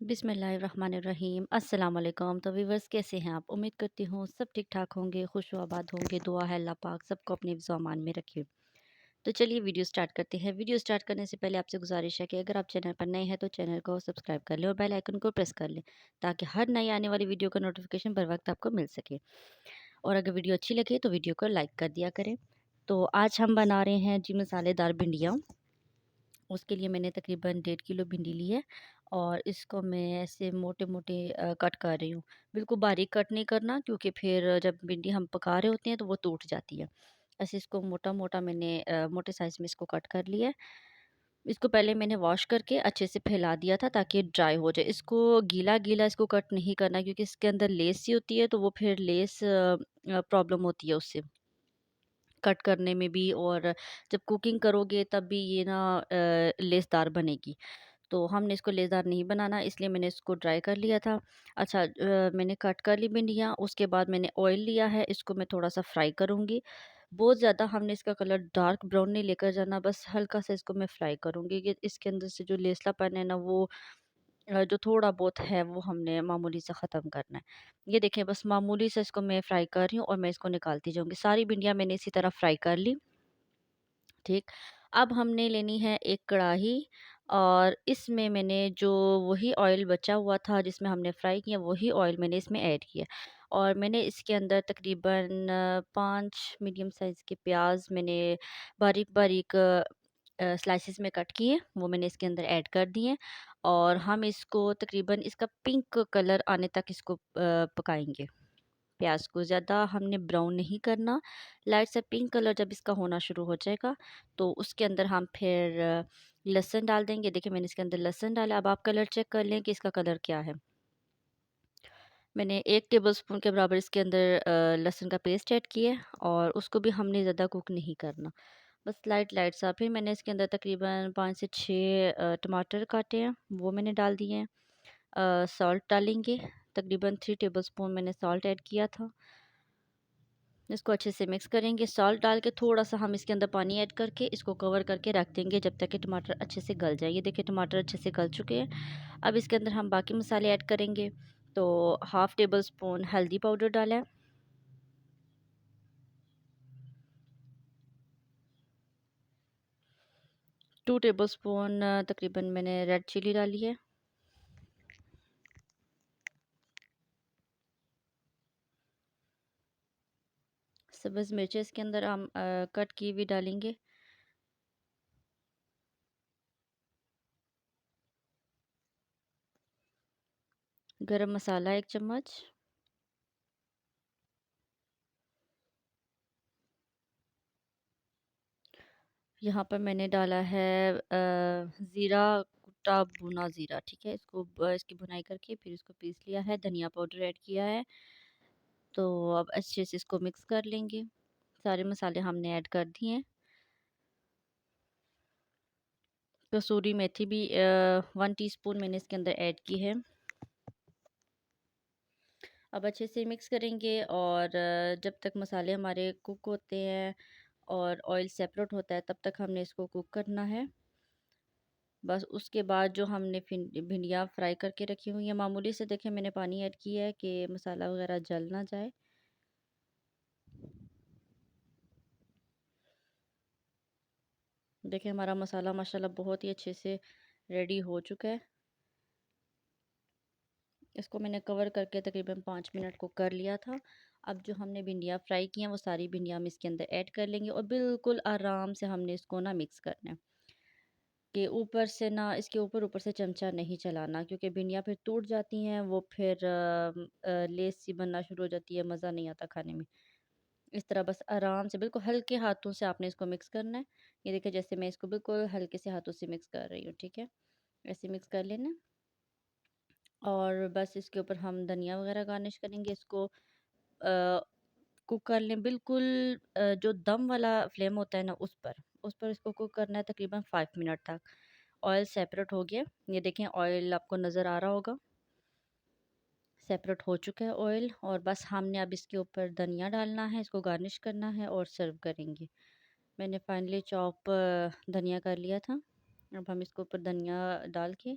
बिस्मिल्लाहिर्रहमानिर्रहीम अस्सलाम वालेकुम। तो व्यूवर्स कैसे हैं आप? उम्मीद करती हूँ सब ठीक ठाक होंगे, खुश आबाद होंगे। दुआ है अल्लाह पाक सबको अपने हिफ्ज़ व अमान में रखे। तो चलिए वीडियो स्टार्ट करते हैं। वीडियो स्टार्ट करने से पहले आपसे गुजारिश है कि अगर आप चैनल पर नए हैं तो चैनल को सब्सक्राइब कर लें और बेल आइकन को प्रेस कर लें, ताकि हर नई आने वाली वीडियो का नोटिफिकेशन बर वक्त आपको मिल सके। और अगर वीडियो अच्छी लगे तो वीडियो को लाइक कर दिया करें। तो आज हम बना रहे हैं जी मसालेदार भिंडियाँ। उसके लिए मैंने तकरीबन 1.5 किलो भिंडी ली है और इसको मैं ऐसे मोटे मोटे कट कर रही हूँ। बिल्कुल बारीक कट नहीं करना, क्योंकि फिर जब भिंडी हम पका रहे होते हैं तो वो टूट जाती है। ऐसे इसको मोटा मोटा मैंने मोटे साइज़ में इसको कट कर लिया है। इसको पहले मैंने वॉश करके अच्छे से फैला दिया था ताकि ड्राई हो जाए। इसको गीला गीला इसको कट नहीं करना, क्योंकि इसके अंदर लेस सी होती है, तो वो फिर लेस प्रॉब्लम होती है उससे कट करने में भी, और जब कुकिंग करोगे तब भी ये ना लेसदार बनेगी। तो हमने इसको लेसदार नहीं बनाना, इसलिए मैंने इसको ड्राई कर लिया था। अच्छा, मैंने कट कर ली भिंडियाँ। उसके बाद मैंने ऑयल लिया है, इसको मैं थोड़ा सा फ्राई करूँगी। बहुत ज़्यादा हमने इसका कलर डार्क ब्राउन नहीं लेकर जाना, बस हल्का सा इसको मैं फ्राई करूँगी कि इसके अंदर से जो लेसलापन है ना, वो जो थोड़ा बहुत है वो हमने मामूली सा ख़त्म करना है। ये देखिए, बस मामूली सा इसको मैं फ्राई कर रही हूँ और मैं इसको निकालती जाऊँगी। सारी भिंडियाँ मैंने इसी तरह फ्राई कर ली। ठीक। अब हमने लेनी है एक कढ़ाई, और इसमें मैंने जो वही ऑयल बचा हुआ था जिसमें हमने फ्राई किया, वही ऑयल मैंने इसमें ऐड किया। और मैंने इसके अंदर तकरीबन 5 मीडियम साइज़ के प्याज मैंने बारीक बारीक स्लाइसिस में कट किए, वो मैंने इसके अंदर ऐड कर दिए। और हम इसको तकरीबन इसका पिंक कलर आने तक इसको पकाएंगे। प्याज को ज़्यादा हमने ब्राउन नहीं करना, लाइट सा पिंक कलर जब इसका होना शुरू हो जाएगा तो उसके अंदर हम फिर लहसुन डाल देंगे। देखिए, मैंने इसके अंदर लहसुन डाला। अब आप कलर चेक कर लें कि इसका कलर क्या है। मैंने 1 टेबल स्पून के बराबर इसके अंदर लहसुन का पेस्ट ऐड किया है, और उसको भी हमने ज़्यादा कुक नहीं करना, बस लाइट लाइट सा। फिर मैंने इसके अंदर तकरीबन 5 से 6 टमाटर काटे हैं, वो मैंने डाल दिए हैं। सॉल्ट डालेंगे, तकरीबन 3 टेबल स्पून मैंने सॉल्ट ऐड किया था। इसको अच्छे से मिक्स करेंगे। सॉल्ट डाल के थोड़ा सा हम इसके अंदर पानी ऐड करके इसको कवर करके रख देंगे जब तक कि टमाटर अच्छे से गल जाए। ये देखिए, टमाटर अच्छे से गल चुके हैं। अब इसके अंदर हम बाकी मसाले ऐड करेंगे। तो 1/2 टेबल स्पून हल्दी पाउडर डाला है, 2 टेबल स्पून तकरीबन मैंने रेड चिली डाली है, सब्ज़ मिर्चें इसके अंदर हम कट की हुई डालेंगे। गरम मसाला 1 चम्मच। यहाँ पर मैंने डाला है ज़ीरा, कुटा भुना ज़ीरा। ठीक है, इसको इसकी भुनाई करके फिर इसको पीस लिया है। धनिया पाउडर ऐड किया है। तो अब अच्छे से इसको मिक्स कर लेंगे। सारे मसाले हमने ऐड कर दिए हैं। कसूरी मेथी भी 1 टीस्पून मैंने इसके अंदर ऐड की है। अब अच्छे से मिक्स करेंगे, और जब तक मसाले हमारे कुक होते हैं और ऑयल सेपरेट होता है तब तक हमने इसको कुक करना है। बस उसके बाद जो हमने भिंडियाँ फ्राई करके रखी हुई हैं, मामूली से देखें मैंने पानी ऐड किया है कि मसाला वगैरह जल ना जाए। देखिए, हमारा मसाला माशाल्लाह बहुत ही अच्छे से रेडी हो चुका है। इसको मैंने कवर करके तकरीबन 5 मिनट कुक कर लिया था। अब जो हमने भिंडियाँ फ्राई की हैं वो सारी भिंडियाँ हम इसके अंदर ऐड कर लेंगे, और बिल्कुल आराम से हमने इसको ना मिक्स करना है कि ऊपर से ना इसके ऊपर ऊपर से चमचा नहीं चलाना, क्योंकि भिंडियाँ फिर टूट जाती हैं, वो फिर लेस सी बनना शुरू हो जाती है, मज़ा नहीं आता खाने में। इस तरह बस आराम से बिल्कुल हल्के हाथों से आपने इसको मिक्स करना है। ये देखिए, जैसे मैं इसको बिल्कुल हल्के से हाथों से मिक्स कर रही हूँ। ठीक है, ऐसे मिक्स कर लेना। और बस इसके ऊपर हम धनिया वगैरह गार्निश करेंगे। इसको कुक कर लें बिल्कुल, जो दम वाला फ्लेम होता है ना, उस पर इसको कुक करना है तकरीबन 5 मिनट तक। ऑयल सेपरेट हो गया, ये देखें ऑयल आपको नज़र आ रहा होगा, सेपरेट हो चुका है ऑयल। और बस हमने अब इसके ऊपर धनिया डालना है, इसको गार्निश करना है और सर्व करेंगे। मैंने फाइनली चॉप धनिया कर लिया था। अब हम इसके ऊपर धनिया डाल के